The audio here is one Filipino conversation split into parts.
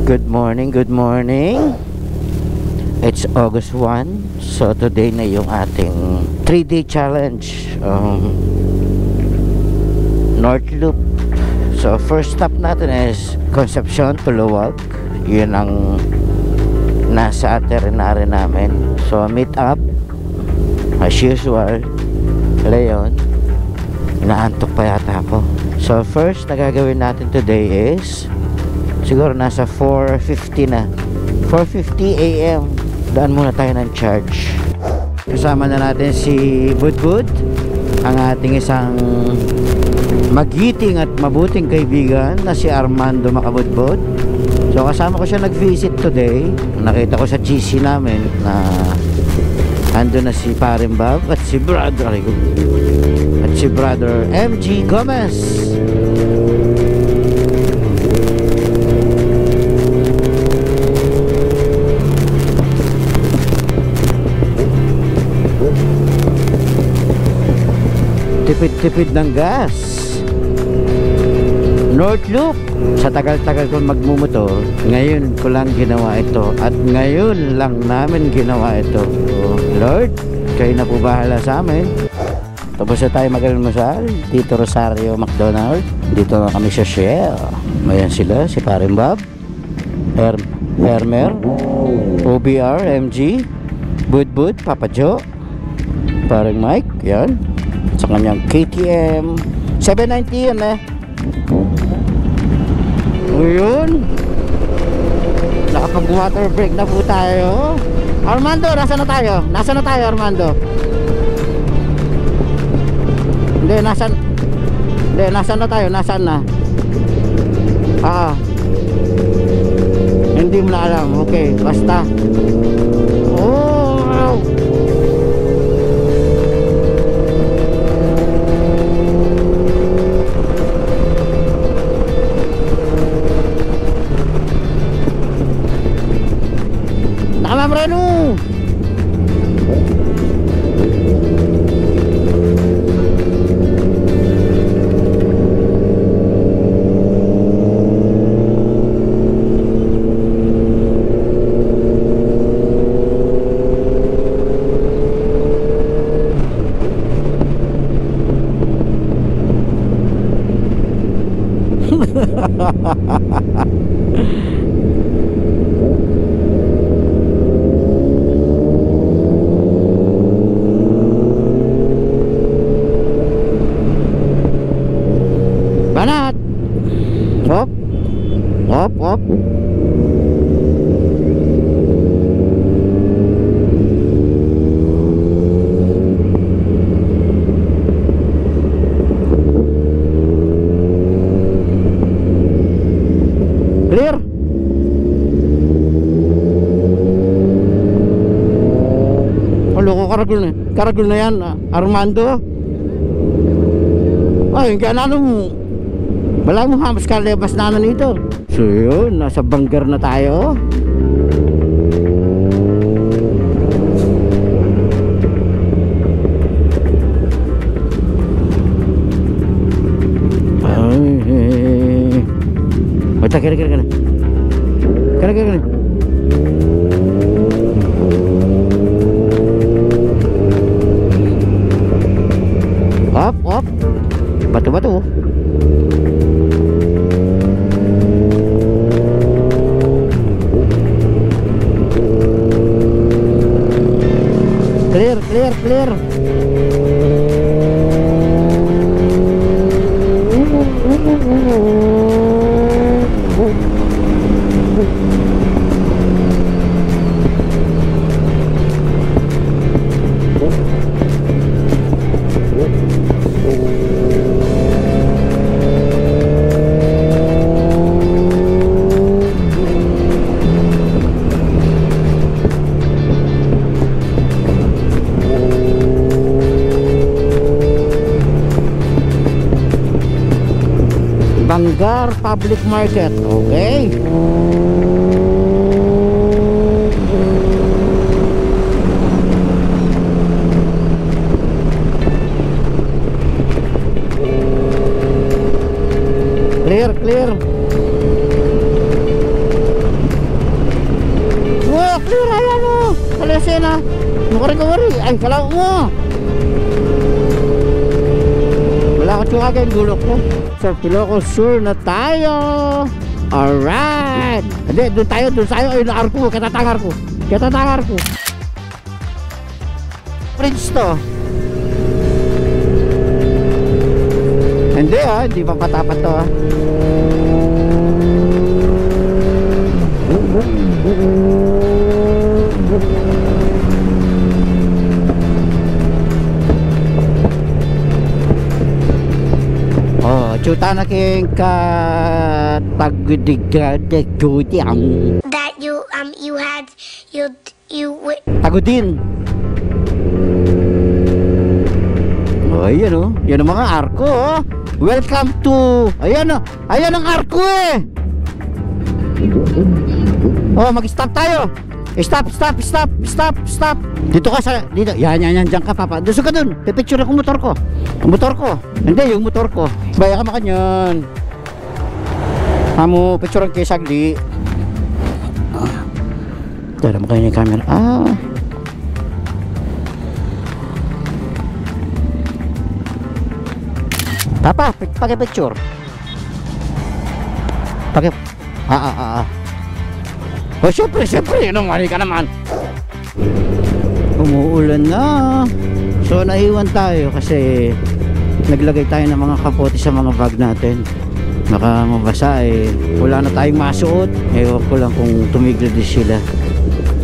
Good morning, good morning. It's August 1. So today na yung ating 3-day challenge, North Loop. So first stop natin is Concepcion to Luwag. Yun ang nasa itinerary namin. So meet up as usual. Leon, inaantok pa yata ako. So first na gagawin natin today is siguro nasa 4:50 na, 4:50 AM. Daan muna tayo ng charge. Kasama na natin si Budbud, ang ating isang magiting at mabuting kaibigan na si Armando Macabudbud. So kasama ko siya nag-visit today. Nakita ko sa GC namin na ando na si Paring Bob at si Brother MG Gomez. Tipid-tipid ng gas. North Loop. Sa tagal-tagal ko magmumotor, ngayon ko lang ginawa ito. At ngayon lang namin ginawa ito. So, Lord, kayo na po bahala sa amin. Tapos na tayo mag-almusal dito Rosario McDonald. Dito na kami sa Shell. Ayan sila, si Paring Bob, Hermer, OBR, MG, Budbud, Papa Joe, Paring Mike, yan. Sa kanyang KTM 790 yan eh. Ayun, nakapag water break na po tayo. Armando, nasa na tayo? Nasa na tayo, Armando? Hindi, nasan na tayo? Nasaan na? Hindi mo na alam. Okay, basta. Oh, Reno. Banat. Hop. Hop, hop. Clear. Oh, loko, karagul na yan, Armando. Ay, kaya na mo. Wala mo hamas kalebas na nito. So yun, nasa Banggar na tayo. Ay, basta kira na. Kira na. Hop. Batu-batu. Clear. Banggar Public Market. Okay. Clear. Sena. Kumari. Ay, kalaw mo. Wala ko tsuka kayong gulok ko. Sa Ilocos Sur na tayo. Alright. Hindi, doon tayo. Ay, naar ko. Katatangar ko. Bridge to. Hindi hindi pa patapat to Chuta na king taguding that you had tagudin. Ayan yan ang mga arko Welcome to ayan ang arko mag-stop tayo. Stop. Dito ka sa dito. Yan diyan ka papa. Duso ka dun. Pipicture ko motor ko. Hindi yung motor ko. Baya ka makanyan. Amo picture kay sagli. Tara mo kayo ni camera. Papa, pakai picture. Pakai Oh, syempre, mali ka naman. Umuulan na. So, naiwan tayo kasi naglagay tayo ng mga kapote sa mga bag natin. Baka mabasa wala na tayong masuot. Ewan ko lang kung tumigil din sila.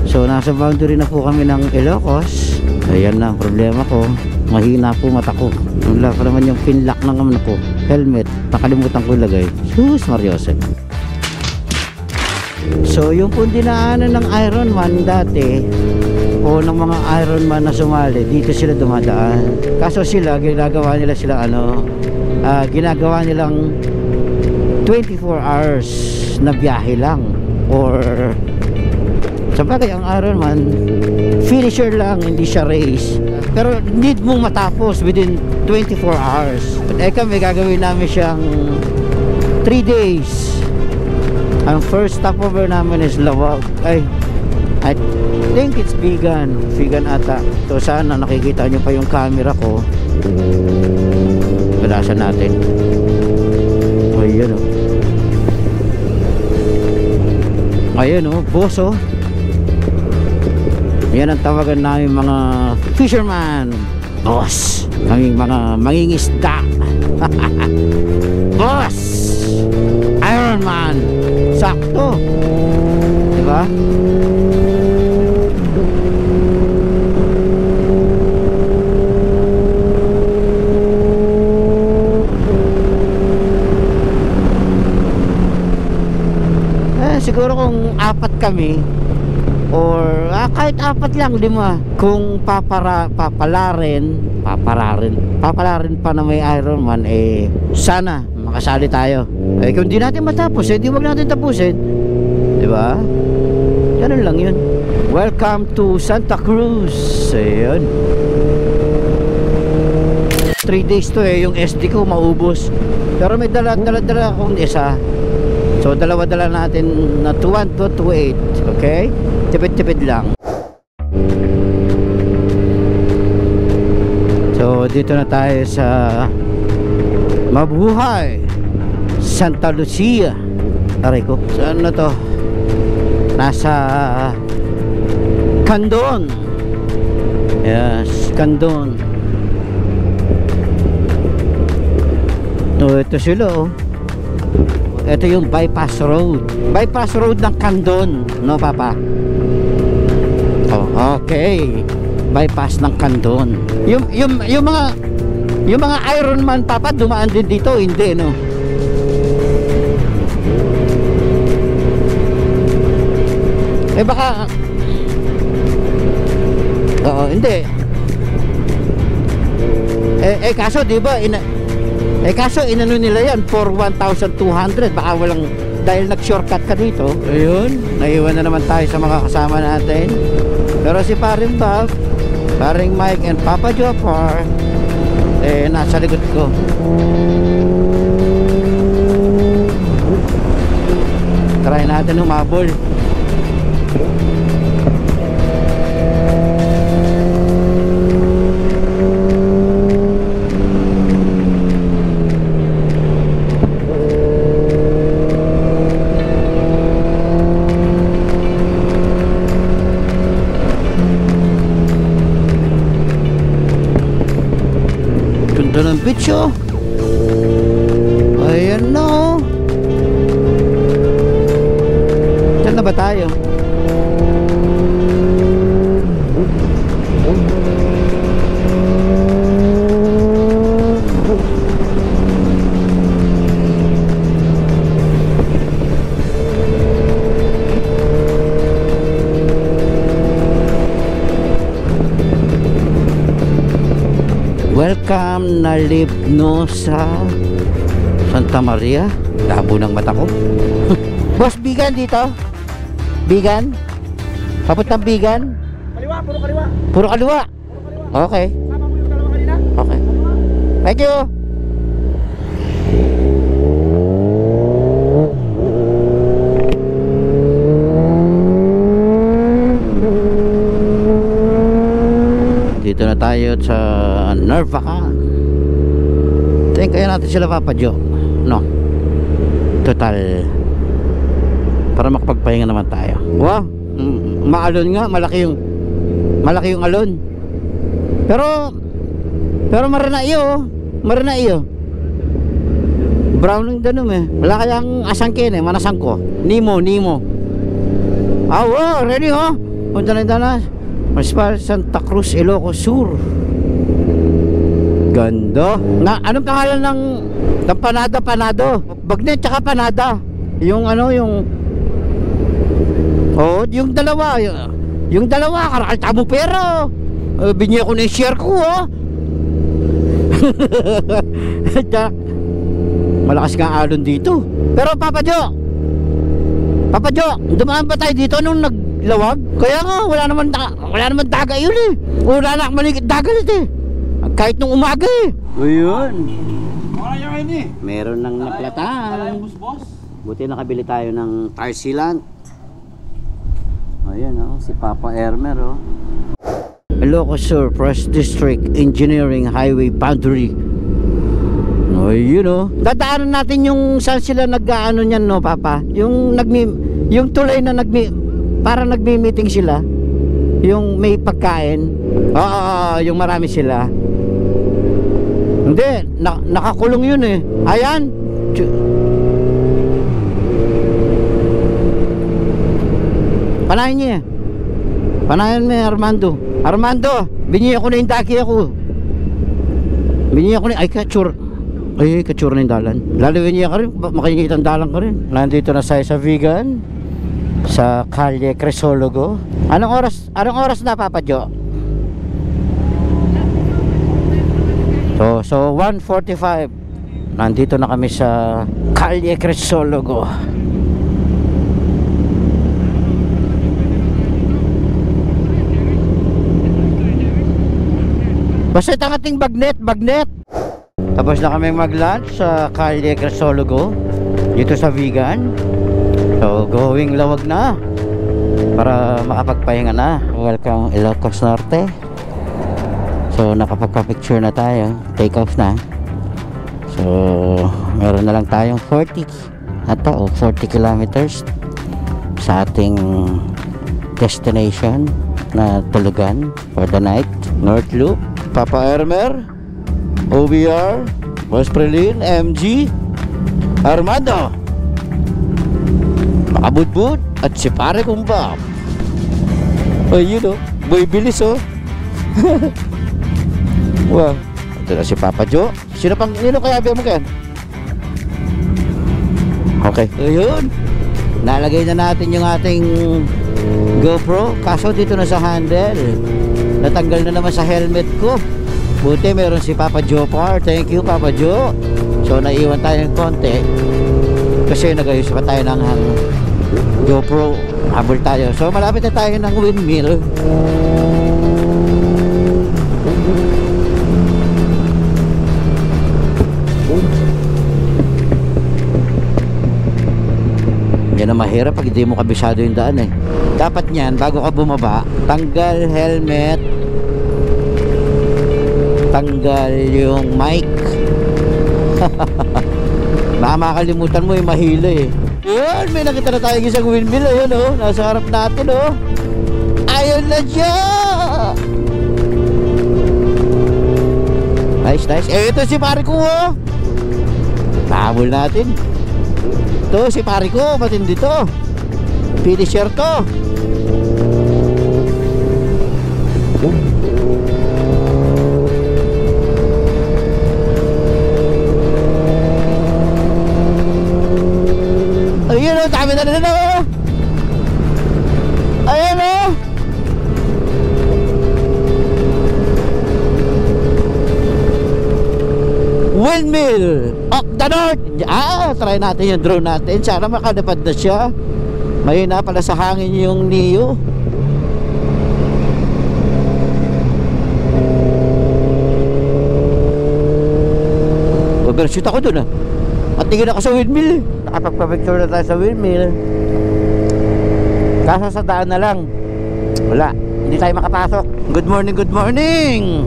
So, nasa boundary na po kami ng Ilocos. Ayan na ang problema ko. Mahina po mata ko. Wala pa naman yung pinlock ng ko. Helmet. Nakalimutan ko ilagay. Sus, Mariose. So yung po dinaanan ng Ironman dati o ng mga Ironman na sumali, dito sila dumadaan. Kaso sila ginagawa nilang 24 hours na biyahe lang. Or sabagay ang Ironman finisher lang, hindi siya race. Pero need mong matapos within 24 hours. Kami gagawin namin siyang 3 days. Ang first stopover namin is Lawag. I think it's Vigan ata. So sana nakikita nyo pa yung camera ko. Balasan natin. Ayan boss yan ang tawagan namin mga fisherman. Boss, kaming mga mangingisda. Boss, Ironman. Sakto, diba? Siguro kung 4 kami or kahit 4 lang, 5, kung papalarin pa na may Ironman, sana makasali tayo. Kung di natin matapos, di wag natin tapusin, di ba? Ganun lang yun. Welcome to Santa Cruz. Ayun, 3 days to yung SD ko maubos. Pero may dala akong isa. So dalawa-dala natin na 21 to 28. Okay? Tipid-tipid lang. So dito na tayo sa Mabuhay, Santa Lucia. Aray ko, saan na to? Nasa Candon. Yes, Candon. Ito sila Ito yung bypass road ng Candon, no papa? Okay, bypass ng Candon. Yung mga Ironman papa dumaan din dito, hindi no? Baka hindi. Kaso di ba kaso inano nila yan for 1,200. Baka walang, dahil nag-shortcut ka dito. Ayun, naiwan na naman tayo sa mga kasama natin. Pero si Paring Bob, Paring Mike and Papa Jopar nasa likod ko. Try natin humabol. beach oh. Ayan na oh. Saan na ba tayo? Welcome na Libno sa Santa Maria. Labo ng mata ko. Boss, Bigan dito? Bigan? Papuntang Bigan? Kaliwa, puro kaliwa. Puro kaliwa? Okay. Sama mo yung dalawa kanina? Okay. Thank you. Dito na tayo sa Narvacan. Tingnan kaya natin sila Papa Joe. No. Total. Para makapagpahinga naman tayo. Wow. Maalon nga, malaki yung alon. Pero marana iyo. Marana iyo. Brown ng danom eh. Wala kayang asangkin eh, manasang ko. Nemo. Ah, wow, ready ho. Punta na. Municipal Santa Cruz, Ilocos Sur. Ganda. Anong pangalan ng panado? Bagnet tsaka panada. Yung ano, yung yung dalawa. Yung dalawa, karakal mo pero. Binigyan ko na yung share ko, oh. Malakas nga alon dito. Pero Papa Jo, dumaan ba tayo dito nung naglawag? Kaya nga, wala naman daga yun eh. Wala na maligid dagat eh. Kahit nung umaga eh. Ayun. Wala yung ini. Meron ng naplatan. Boss. Buti nakabili tayo ng tar sealant. Ayan oh, si Papa Ermer oh. Ilocos Sur, First District Engineering Highway Boundary. Ayun oh. Dadaanan natin yung saan sila nag-aano niyan no, Papa. Yung tulay na para nagmi-meeting sila. Yung may pagkain. Oo, yung marami sila. Hindi, nakakulong yun eh. Ayan. Panahin niya. Panahin mo Armando. Armando, binigyan ko na yung daki ako. Binigyan ko na, ay katsura na yung dalan. Lalawin niya ka rin, makikita ang dalan ka rin. Nandito na sa Vegan, sa Calle Crisologo. Anong oras na Papa Jo? So 1:45. Nandito na kami sa Calle Crisologo. Basta ang ating bagnet. Tapos na kami mag-lunch sa Calle Crisologo dito sa Vegan. So going lawag na para makapagpahinga na. Welcome Ilocos Norte. So nakapagpa-picture na tayo. Take off na. So meron na lang tayong 40 kilometers sa ating destination na tulugan for the night. North Loop, Papa Ermer, OBR, Boss Prelin, MG, Armando, Makabudbud at si pare kong Bob. Ayun oh, boy bilis oh. Wow, ito na si Papa Jo. Nino kaya mo kan? Okay, ayun. Nalagay na natin yung ating GoPro. Kaso dito na sa handle. Natanggal na naman sa helmet ko. Buti meron si Papa Jo par. Thank you Papa Jo. So naiwan tayo ng konti kasi nagayos pa tayo ng GoPro. Habol tayo. So malapit na tayo ng windmill. Yan ang mahirap pag hindi mo kabisado yung daan eh. Dapat nyan, bago ka bumaba, tanggal helmet, tanggal yung mic. Baka makakalimutan mo yung mahila eh. Yun, may nakita na tayo isang windmill. Ayun oh, nasa harap natin oh. Ayun na siya. Nice, nice. Eh, ito si pare ko, oh. Nahabol natin. Ito si pare ko, matindi to. Finisher to. Ayun, oh, dami na rin, oh. Ayan, oh. Windmill of the North. Try natin yung drone natin. Sana makadapad na siya. Mahina pala sa hangin yung Neo. Overshoot ako dun, ah. Matingin ako sa windmill. Nakapagpa-picture na tayo sa windmill. Kaso sa daan na lang, wala, hindi tayo makapasok. Good morning, good morning.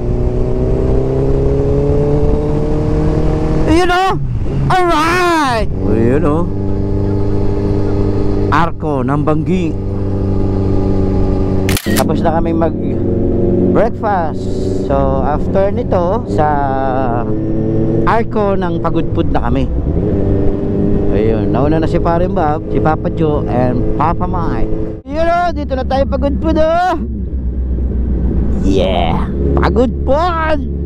Ayun, oh. Alright. Ayun, oh. Arco ng Banggi. Tapos na kami mag breakfast. So after nito, sa Arco ng Pagudpud na kami. Ayun, nauna na si Paring Bob, si Papa Joe, and Papa Mike. Ayun, oh, dito na tayo Pagudpud, oh. Yeah, Pagudpud.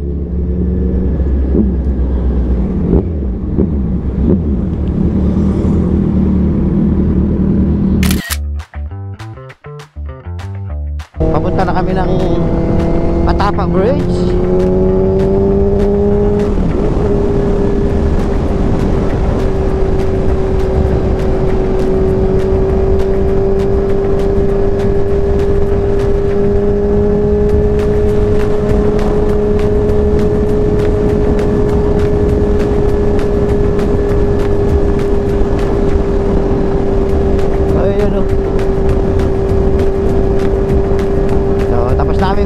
Papunta na kami ng Patapang Bridge.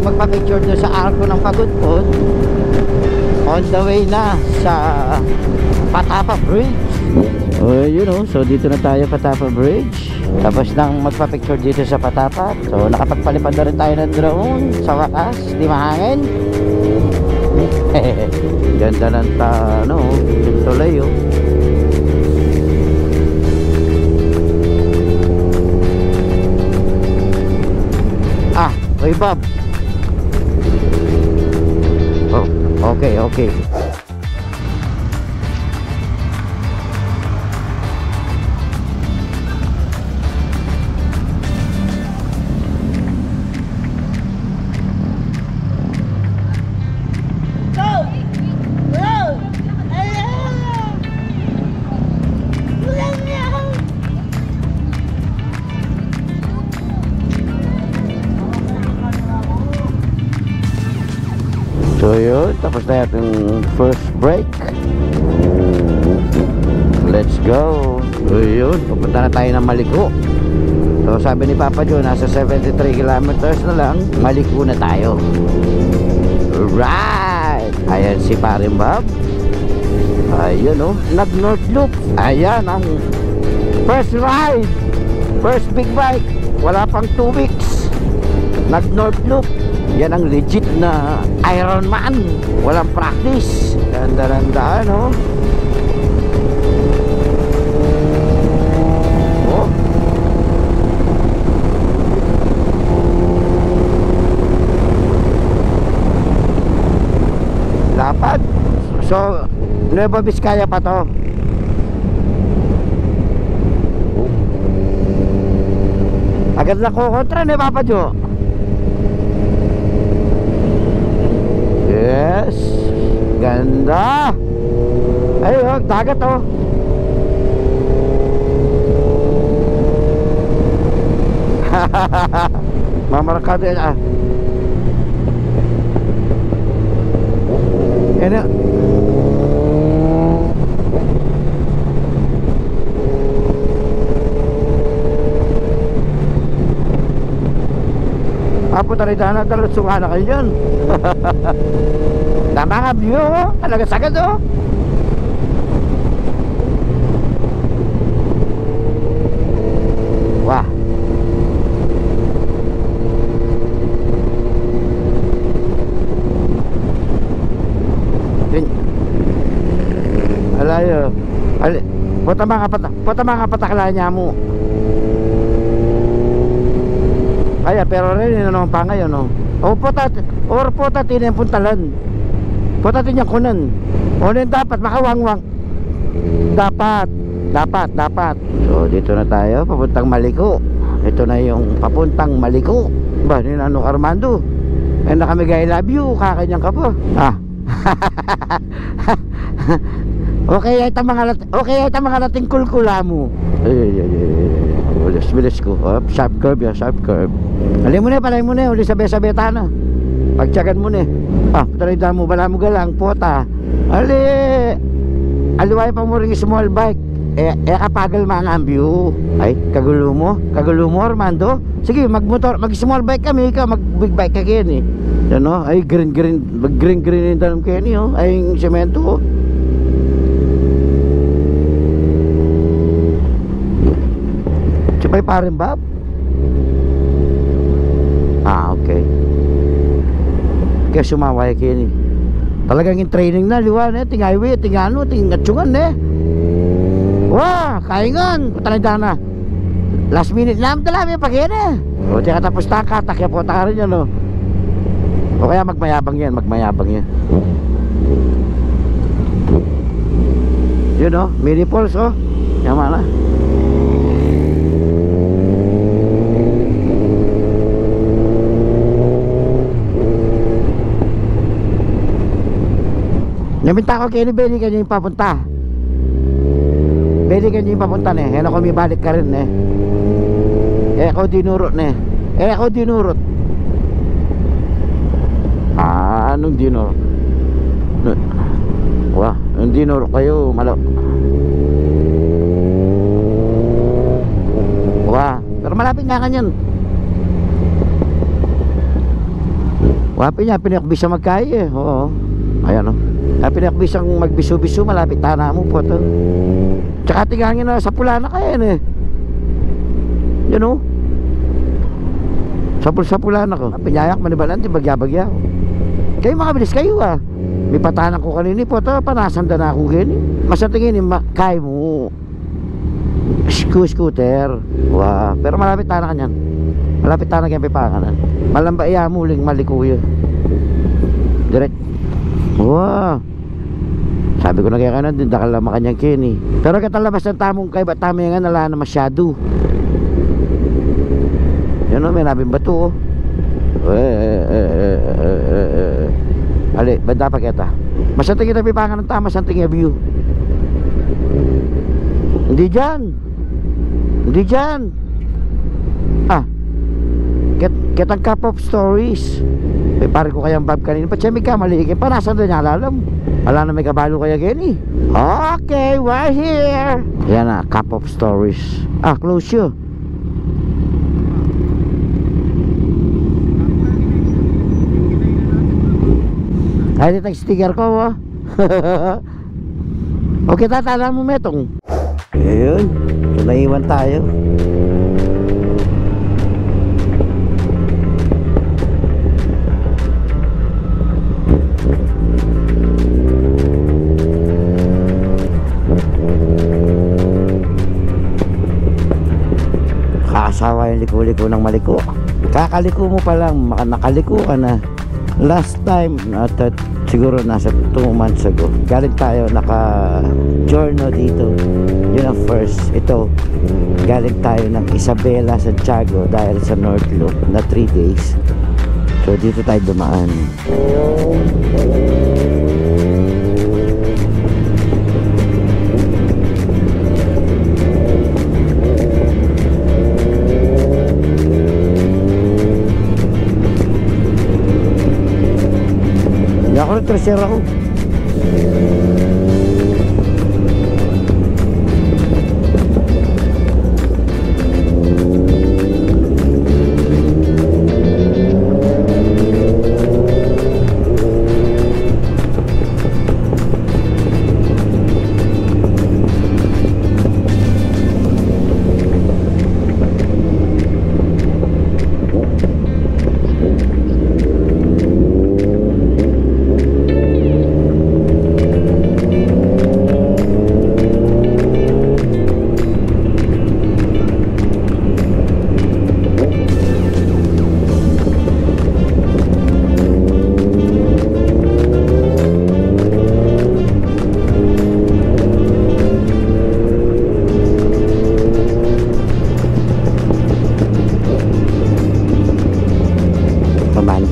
Magpa-picture nyo sa Arco ng Pagudpud. On the way na sa Patapa Bridge. Yun, oh. So dito na tayo Patapa Bridge. Tapos nang magpa-picture dito sa Patapa, so nakapagpalipad na rin tayo ng drone. Sa wakas, di mahangin. Ganda ng yung tulay, oh. Oy Bob. Okay, okay. So yun, tapos na yung first break. Let's go. So yun, pupunta na tayo ng Maliko. So sabi ni Papa Joe, nasa 73 kilometers na lang, Maliko na tayo. Right. Ayan si Paring Bob. Ayun, oh, nag-North Loop. Ayan ang first ride, first big bike. Wala pang 2 weeks, nag-North Loop. Yan ang legit na Iron Man. Walang practice. Ganda-gandaan, oh. Oh. Lapad. So, Nueva Vizcaya pa to. Agad na kukontra ni Papa Joe. Yes, ganda. Ayun, dagat, oh. Mamarakado yan, ah. Yan, ah. Apo taridana, talusungan na kayo dyan. Tama nga view, oh. Talaga sagad, oh. Wah. Puta mga patakla niya mo. Ay, pero rin naman pa ngayon, no? O puta tinin puntalan. Puta tinyang kunan. O rin dapat makawangwang. Dapat. So dito na tayo, papuntang Maliko. Ito na yung papuntang Maliko. Ba, ninano Armando? Eh na kami I love you, kakanyang ka pa. Okay, ito mga lating kulkula mo. Bilis ko. Sharp curve. Alin mo na, uli sabi-sabi na. Pagtsagan mo na. Talita mo, bala mo galang, puta. Aliway pa mo rin small bike. Kapagal mga ambyo. Ay, kagulo mo, Armando. Sige, mag-small bike kami, ikaw mag-big bike ka Kenny. Ano? Ay, green yung tanong Kenny, oh. Ay, yung semento, oh. Sipay pa rin, Bob? Okay. Kaya sumaway Kenny. Talagang yung training na, liwan ting highway, ting atsungan Wah, kaingan, putalanda na. Last minute lang talaga pag-ina. O, di ka tapos takya po rin yan, no? O kaya magmayabang yan. Yun, no? Mini Pulse, oh. Yaman na. Naminta ko kay Benny kanya yung papunta. Benny kanya yung papunta Yan ako may balik ka rin ako dinurot anong dinurot? Wah, yung dinurot kayo wah, pero malapit nga kanyan. Wapi niya, pinakbisa magkaya oo. Ayan o. Pinakbisang magbiso-biso, malapit tana mo po ito. Tsaka tingangin na sa pula na kaya Yun o. Sa pula na ko. Pinyayak manibalan, bagya-bagya. Kayo makabilis kayo May patanan ko kanini po ito. Panasanda na ako gini. Masa tingin kaya mo. Scooter. Wow. Pero malapit tana kanyan. Malapit tana kaya pipanganan. Malamba iya mo uling malikuya. Direct. Wow. Sabi ko na kaya kanan din dakal lang makanyang Kenny. Pero katalabas ng tamong kay batami nga nala na masyado. Yan o, may nabing bato Ali, banda pa kita. Masanting kita pipangan ng tama, santing view. Hindi dyan. Kitang cup of stories. Pare ko kayang Bob kanina. Patsemi ka, maligay. Panasan doon niya alam. Wala na may kabalo kaya Kenny. Okay, we're here. Yan na, cup of stories. Close you. Ay, dito sticker ko Okay, tatala mo metong. Ayun, naiwan tayo. Asawa yung liko-liko ng Maliko. Kakaliko mo pa lang, nakaliko ka na. Last time siguro nasa 2 months ago, galing tayo naka-journal dito. Yun ang first. Ito, galing tayo ng Isabela, Santiago dahil sa North Loop na 3 days. So dito tayo dumaan. Ako nag-treasure ako.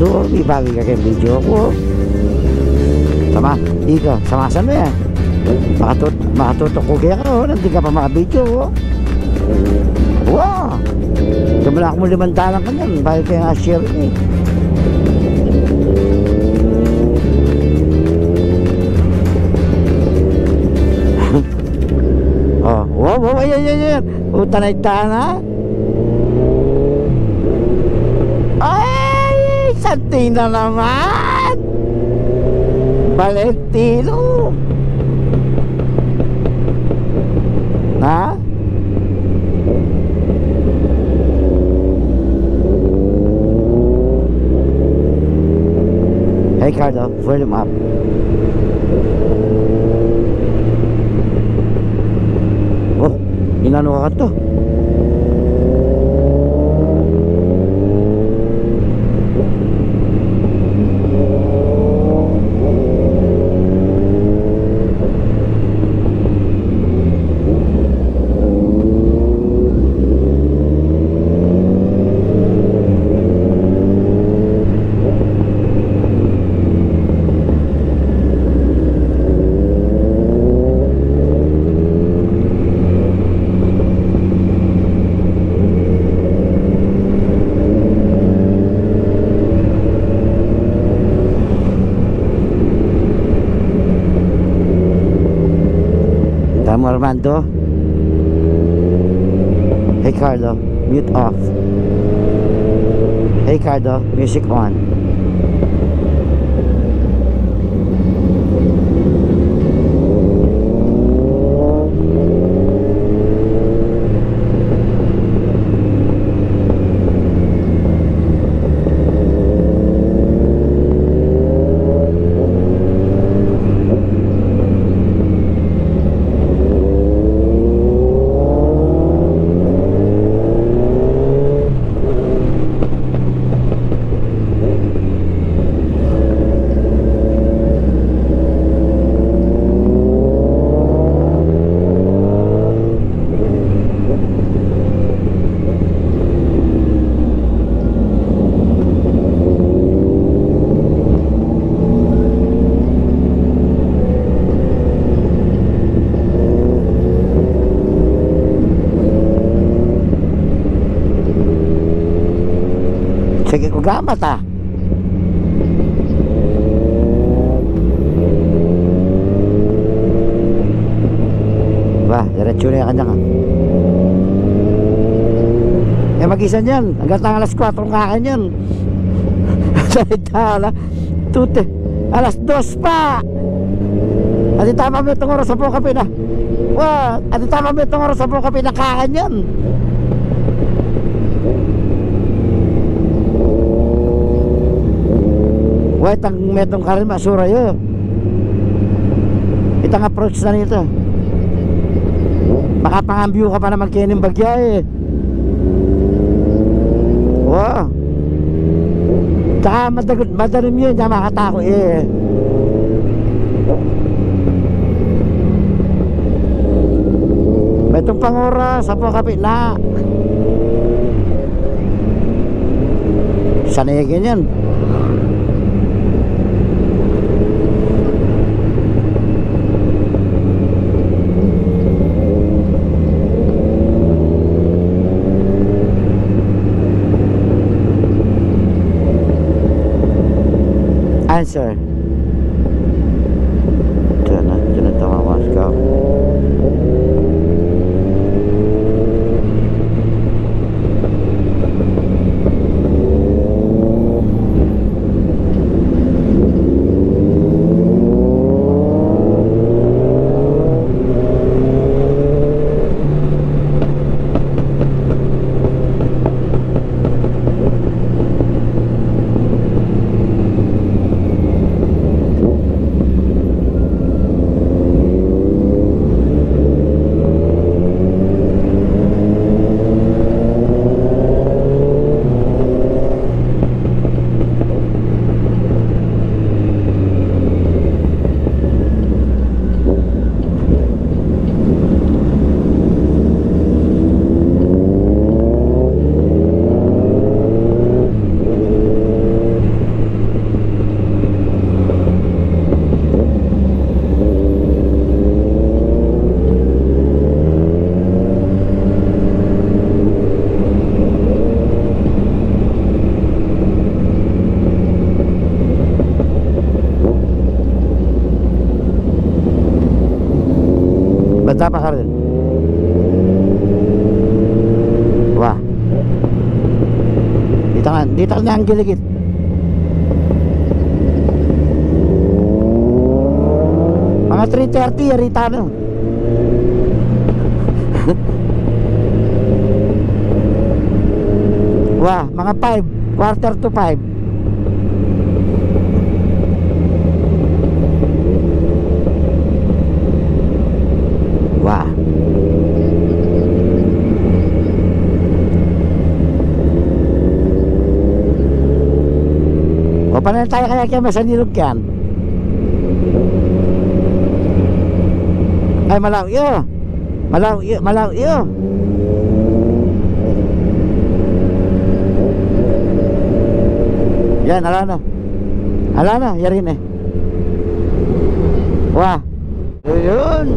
Armando, ibawi ka kay video ko. Sama, ikaw, samasan mo yan. Makatutok ko kaya ka, hindi ka pa makabidyo. Wow! Gamala mo 5 talang ka niyan, bago kaya nga share eh. Oh, wow, ayan. Tanay-tana. Ay, santing na naman. Valentino. Ha? Hey Carlo, volume up. Oh, inano ka to? Tama, Armando. Hey Carlo, mute off. Hey Carlo, music on. Sige ko gamat ah. Ba, diretso na yung kanya ka. Eh mag-isa niyan, hanggang tang alas 4 kakan yan. Salita tute, alas 2 pa. At tama mo itong oras sa buong kape na. Wah, at tama mo itong oras sa buong kape na kakan yan. Wait, ang metong karin masura yun. Itang approach na nito. Makapangambyo ka pa naman kining bagya eh. Wow. Tsaka madalim yun, tsaka makatako eh. Metong pangora, 10 kape na. Sanay ganyan. Answer. Diyan na tumawas ka. Dito na ang giligit. Mga 3:30 yarita na. Wah, mga 5, quarter to 5. Wah. O paano tayo kaya masanilog yan? Ay, malaw iyo. Malaw iyo. Yan, ala na, yarin eh. Wah. Yun.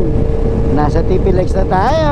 Nasa TP Legs na tayo.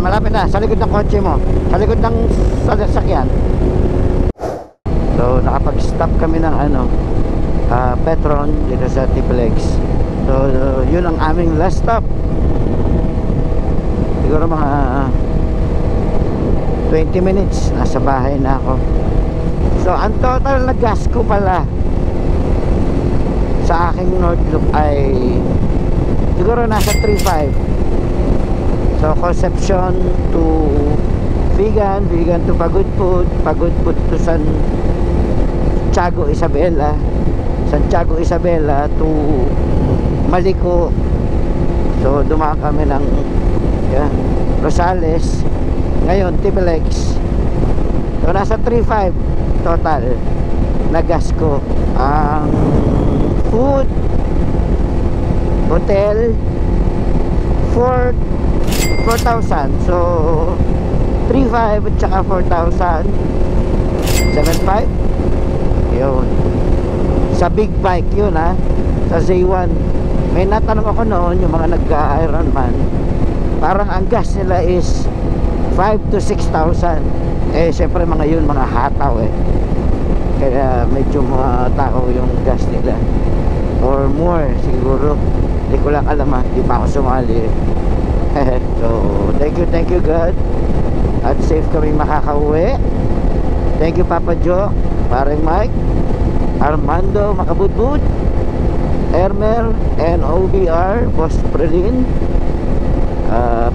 Malapit na sa likod ng kotse mo, sa likod ng sasakyan. So nakapag-stop kami ng Petron dito sa TP Legs. So yun ang aming last stop. Siguro mga 20 minutes nasa bahay na ako. So ang total na gas ko pala sa aking North Loop ay siguro nasa 3.5. So Concepcion to Vigan, Vigan to Pagudpud, Pagudpud to Santiago Isabela, Santiago Isabela to Maliko. So dumaan kami ng Rosales. Ngayon TP Legs. So nasa 3.5 total na gas ko. Ang food, hotel, 4,000. So 3,500 at saka 4,000, 7,500. Yun sa big bike yun ha. Sa Z1 may natanong ako noon yung mga nag-Ironman, parang ang gas nila is 5,000 to 6,000. Eh syempre mga yun mga hataw eh, kaya medyo mga tao yung gas nila or more siguro. Hindi ko lang alam ha, di pa ako sumali. So thank you God, at safe kami makakauwi. Thank you Papa Joe, Paring Mike, Armando Makabudbud, Ermer, and OBR, Boss Prelin,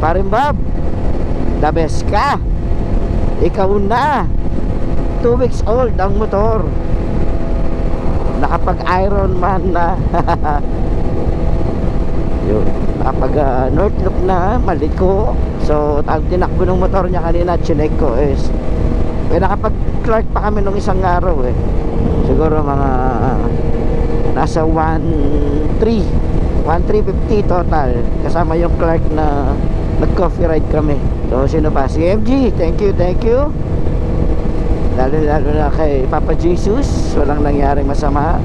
Paring Bob, the best ka. Ikaw na, 2 weeks old ang motor, nakapag Ironman na. Yun, kapag North Loop na Maliko. So ang tinakbo ng motor niya kanina, chinek ko is may nakapag Clark pa kami nung isang araw eh. Siguro mga nasa 1,350 total, kasama yung Clark na nag coffee ride kami. So sino pa? Si MG, thank you lalo na kay Papa Jesus. Walang nangyaring masama.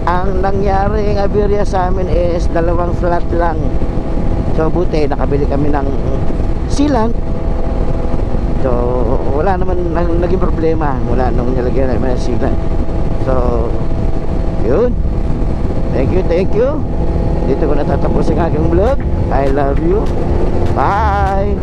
Ang nangyaring aberya sa amin is 2 flat lang. So buti nakabili kami ng sealant. So wala naman naging problema mula nung nilagyan namin ng sealant. So yun, thank you. Dito ko natatapos ang aking vlog. I love you. Bye.